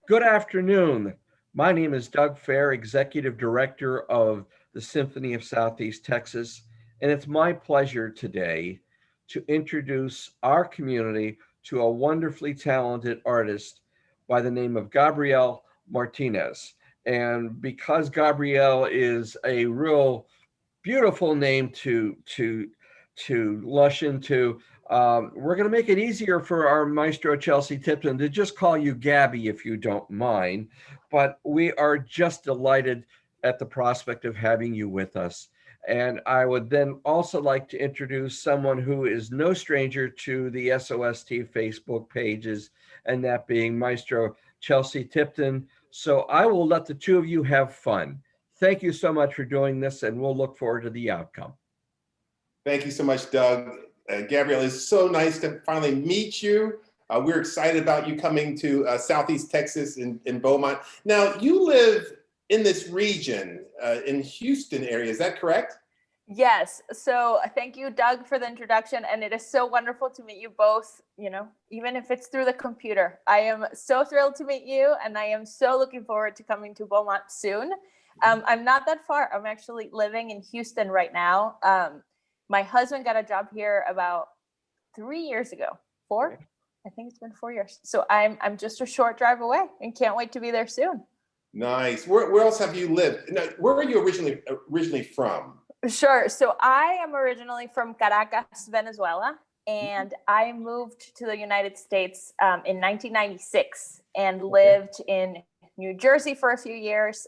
Good afternoon. My name is Doug Fair, Executive Director of the Symphony of Southeast Texas, and it's my pleasure today to introduce our community to a wonderfully talented artist by the name of Gabrielle Martinez. And because Gabrielle is a real beautiful name to lush into. We're going to make it easier for our maestro Chelsea Tipton to just call you Gabby if you don't mind. But we are just delighted at the prospect of having you with us. And I would then also like to introduce someone who is no stranger to the SOST Facebook pages, and that being Maestro Chelsea Tipton. So I will let the two of you have fun. Thank you so much for doing this, and we'll look forward to the outcome. Thank you so much, Doug. Gabrielle, it's so nice to finally meet you. We're excited about you coming to Southeast Texas in Beaumont. Now, you live in this region, in Houston area, is that correct? Yes. So thank you, Doug, for the introduction. And it is so wonderful to meet you both, even if it's through the computer. I am so thrilled to meet you, and I am so looking forward to coming to Beaumont soon. I'm not that far. I'm actually living in Houston right now. My husband got a job here about 3 years ago. 4? I think it's been 4 years. So I'm just a short drive away and can't wait to be there soon. Nice. Where else have you lived? Now, where are you originally from? Sure. So I am originally from Caracas, Venezuela, and I moved to the United States in 1996 and lived in New Jersey for a few years.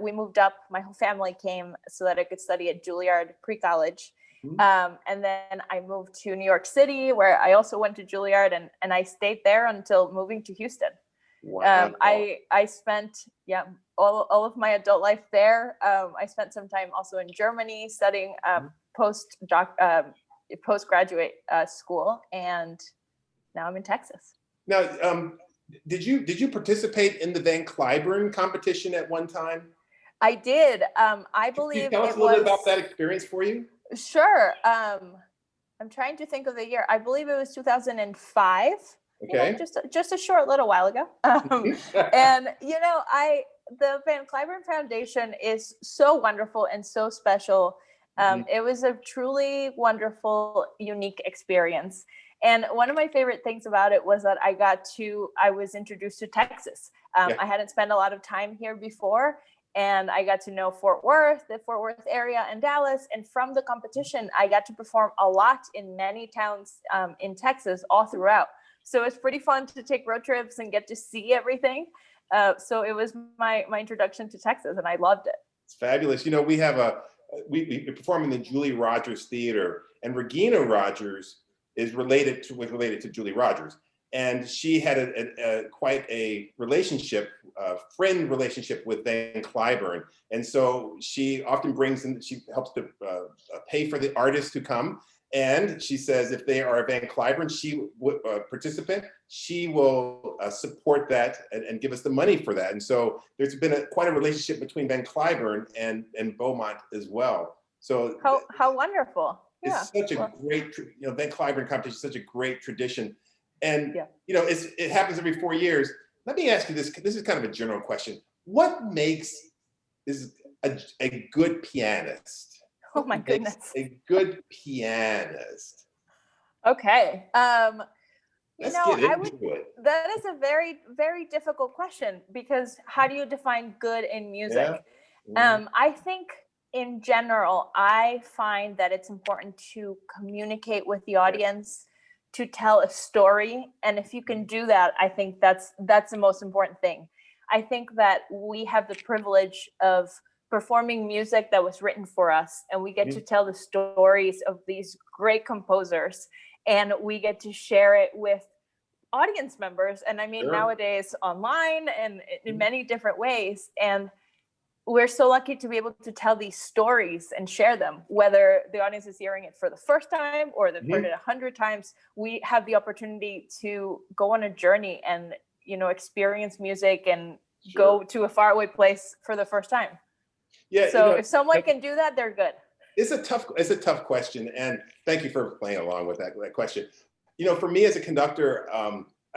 We moved up, my whole family came so that I could study at Juilliard pre-college. And then I moved to New York City, where I also went to Juilliard, and I stayed there until moving to Houston. Wow. I spent all of my adult life there. I spent some time also in Germany studying postgraduate school, and now I'm in Texas. Now, did you participate in the Van Cliburn competition at one time? I did. I believe. Can you tell us a little bit about that experience for you? Sure. I'm trying to think of the year. I believe it was 2005. Okay. Just a short little while ago. And the Van Cliburn Foundation is so wonderful and so special. It was a truly wonderful, unique experience. And one of my favorite things about it was that I was introduced to Texas. I hadn't spent a lot of time here before, and I got to know Fort Worth, the Fort Worth area, and Dallas. And from the competition, I got to perform a lot in many towns in Texas all throughout. So it's pretty fun to take road trips and get to see everything. So it was my introduction to Texas, and I loved it. It's fabulous. We perform in the Julie Rogers Theater, and Regina Rogers was related to Julie Rogers, and she had quite a friend relationship with Van Cliburn, and so she often she helps to pay for the artists to come. And she says if they are a Van Cliburn participant, she will support that and give us the money for that. And so there's been quite a relationship between Van Cliburn and Beaumont as well. So how wonderful! It's such a great, Van Cliburn competition is such a great tradition, and it happens every 4 years. Let me ask you this. This is kind of a general question. What makes a good pianist? Oh my goodness. A good pianist. Okay. Let's get into it. That is a very, very difficult question, because how do you define good in music? Yeah. I think in general, I find that it's important to communicate with the audience, to tell a story. And if you can do that, I think that's the most important thing. I think that we have the privilege of performing music that was written for us, and we get to tell the stories of these great composers, and we get to share it with audience members. And I mean, nowadays online and in many different ways. And we're so lucky to be able to tell these stories and share them, whether the audience is hearing it for the first time or they've heard it 100 times. We have the opportunity to go on a journey and, experience music and go to a faraway place for the first time. Yeah. So if someone can do that, they're good. It's a tough question, and thank you for playing along with that question. For me as a conductor,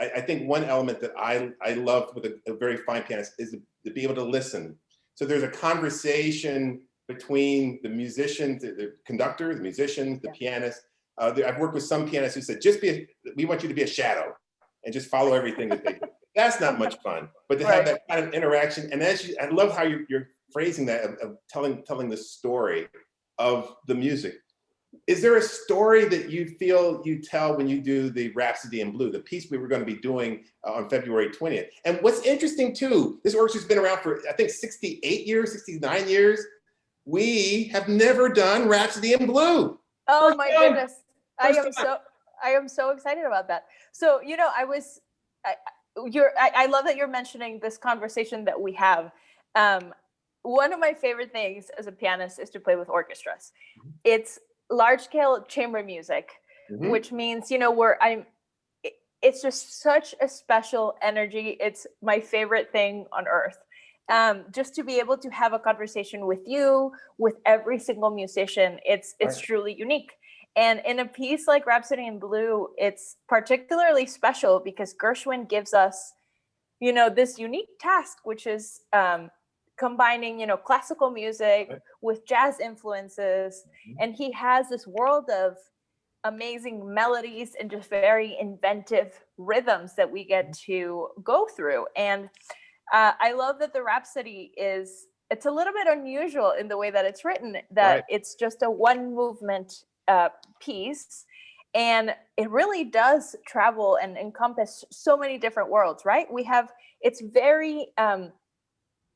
I think one element that I love with a very fine pianist is to be able to listen. So there's a conversation between the musician, the conductor, the musician, the pianist. I've worked with some pianists who said, we want you to be a shadow and just follow everything that they do. That's not much fun, but to have that kind of interaction. And I love how you're phrasing that of telling the story of the music. Is there a story that you feel you tell when you do the Rhapsody in Blue, the piece we were going to be doing on February 20th? And what's interesting too, this orchestra's been around for, I think, 68 years, 69 years. We have never done Rhapsody in Blue. Oh my goodness. I am so excited about that. So, you know, I love that you're mentioning this conversation that we have. One of my favorite things as a pianist is to play with orchestras. It's large scale chamber music, which means, you know, it's just such a special energy. It's my favorite thing on earth. Just to be able to have a conversation with you, with every single musician, it's truly unique. And in a piece like Rhapsody in Blue, it's particularly special because Gershwin gives us, you know, this unique task, which is combining, you know, classical music with jazz influences. And he has this world of amazing melodies and just very inventive rhythms that we get to go through. And I love that the Rhapsody it's a little bit unusual in the way that it's written, that it's just a one movement piece, and it really does travel and encompass so many different worlds, right?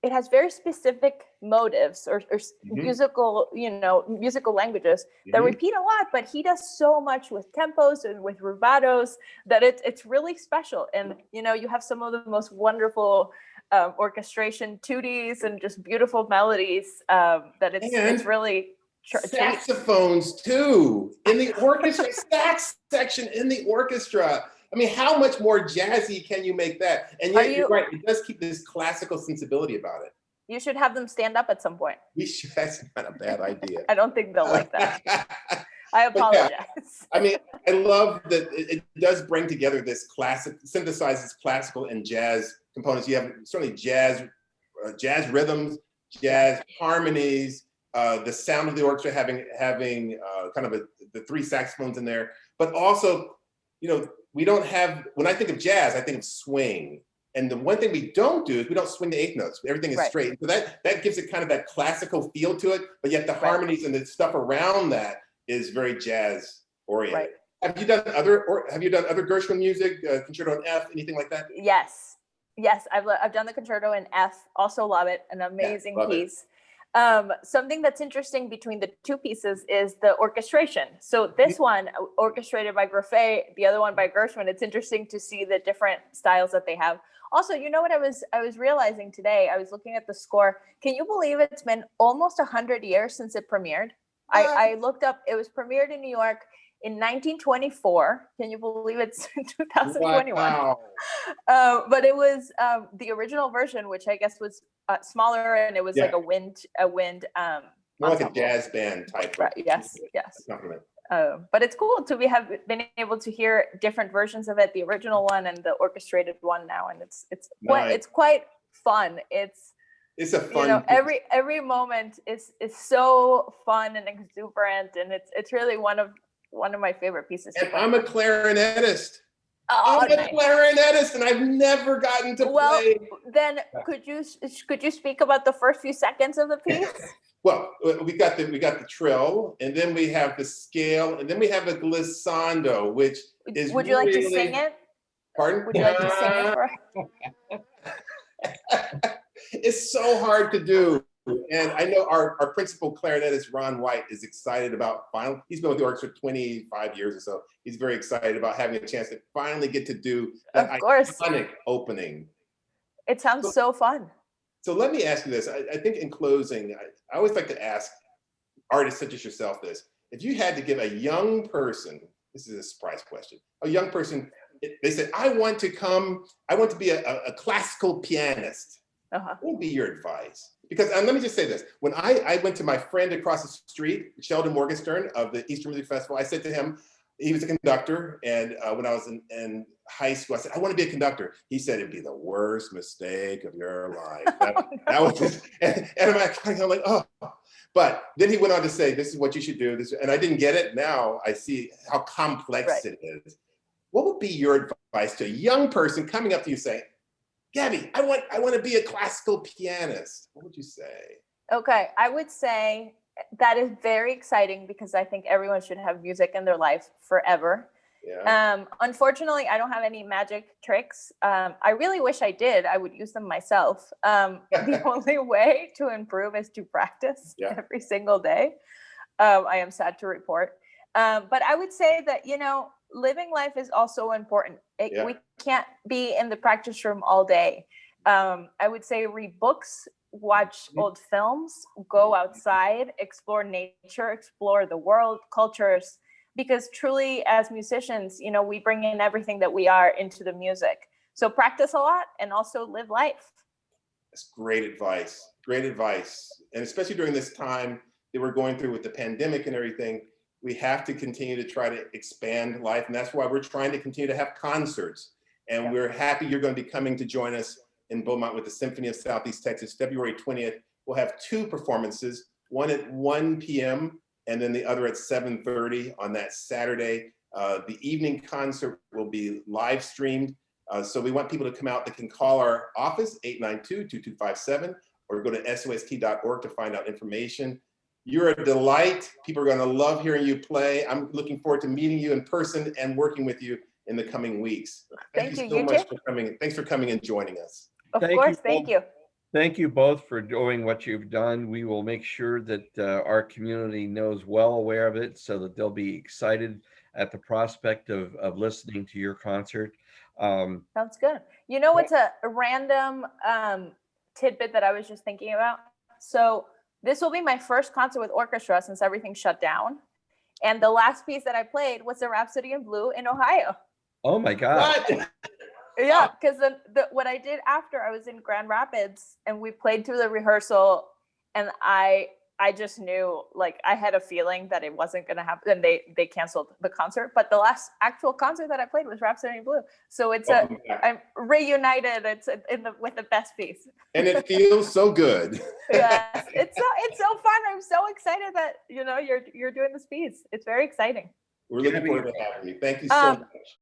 It has very specific motives or musical, you know, musical languages that repeat a lot, but he does so much with tempos and with rubatos that it's really special. And, you know, you have some of the most wonderful orchestration tutis and just beautiful melodies that it's really saxophones too in the orchestra. Sax section in the orchestra. I mean, how much more jazzy can you make that? And yet, you're right, it does keep this classical sensibility about it. You should have them stand up at some point. We should. That's not a bad idea. I don't think they'll like that. I apologize. Yeah, I mean, I love that it does bring together this synthesizes classical and jazz components. You have certainly jazz rhythms, jazz harmonies, the sound of the orchestra having kind of the three saxophones in there, but also, you know, we don't have, when I think of jazz, I think of swing. And the one thing we don't do is we don't swing the eighth notes. Everything is straight. So that gives it kind of that classical feel to it, but yet the harmonies and the stuff around that is very jazz oriented. Have you done other Gershwin music, concerto in F, anything like that? Yes, I've done the concerto in F. Also love it. An amazing piece. Something that's interesting between the two pieces is the orchestration. So this one orchestrated by Greffet, the other one by Gershwin. It's interesting to see the different styles that they have. Also, you know what I was realizing today? I was looking at the score. Can you believe it's been almost 100 years since it premiered? I looked up. It was premiered in New York in 1924. Can you believe it's 2021? Wow. But it was the original version, which I guess was smaller, and it was like a wind more like a jazz band type. Right. Yes. But it's cool to have been able to hear different versions of it, the original one and the orchestrated one now, and it's quite fun. It's a fun, you know, every moment is so fun and exuberant, and it's really one of my favorite pieces. And I'm a clarinetist. I'm a clarinetist, and I've never gotten to play. Then could you speak about the first few seconds of the piece? Well, we got the trill, and then we have the scale, and then we have a glissando, which is. Would you like to sing it? Pardon? Would you like to sing it for us? It's so hard to do. And I know our principal clarinetist, Ron White, is excited about he's been with the orchestra 25 years or so. He's very excited about having a chance to finally get to do that iconic opening. It sounds so fun. So let me ask you this. I think in closing, I always like to ask artists such as yourself this. If you had to give a young person, this is a surprise question, a young person, they said, I want to be a classical pianist. What would be your advice? Because let me just say this. When I went to my friend across the street, Sheldon Morgenstern of the Eastern Music Festival, I said to him, he was a conductor, and when I was in high school, I said, I want to be a conductor. He said, it'd be the worst mistake of your life. That was just, and I'm like, oh. But then he went on to say, this is what you should do. And I didn't get it. Now I see how complex it is. What would be your advice to a young person coming up to you saying, Gabby, I want to be a classical pianist? What would you say? Okay, I would say that is very exciting because I think everyone should have music in their life forever. Yeah. Unfortunately, I don't have any magic tricks. I really wish I did. I would use them myself. The only way to improve is to practice every single day. I am sad to report. But I would say that, living life is also important. We can't be in the practice room all day. I would say read books, watch old films, go outside, explore nature, explore the world, cultures, because truly as musicians, we bring in everything that we are into the music. So practice a lot and also live life. That's great advice. Great advice. And especially during this time that we're going through with the pandemic and everything, we have to continue to try to expand life. And that's why we're trying to continue to have concerts. And we're happy you're going to be coming to join us in Beaumont with the Symphony of Southeast Texas, February 20th. We'll have 2 performances, one at 1 p.m. and then the other at 7:30 on that Saturday. The evening concert will be live streamed. So we want people to come out. They can call our office, 892-2257, or go to sost.org to find out information. You're a delight. People are going to love hearing you play. I'm looking forward to meeting you in person and working with you in the coming weeks. Thank you so much for coming. Thanks for coming and joining us. Of course, thank you. Thank you both for doing what you've done. We will make sure that our community knows well aware of it so that they'll be excited at the prospect of listening to your concert. Sounds good. It's a random tidbit that I was just thinking about. So this will be my first concert with orchestra since everything shut down. And the last piece that I played was the Rhapsody in Blue in Ohio. Oh my God. What? Yeah, because what I did after, I was in Grand Rapids and we played through the rehearsal, and I just knew, like, I had a feeling that it wasn't going to happen, and they canceled the concert. But the last actual concert that I played was Rhapsody in Blue, so I'm reunited. It's with the best piece, and it feels so good. Yes, it's so fun. I'm so excited that you're doing this piece. It's very exciting. We're looking forward to having you. Thank you so much.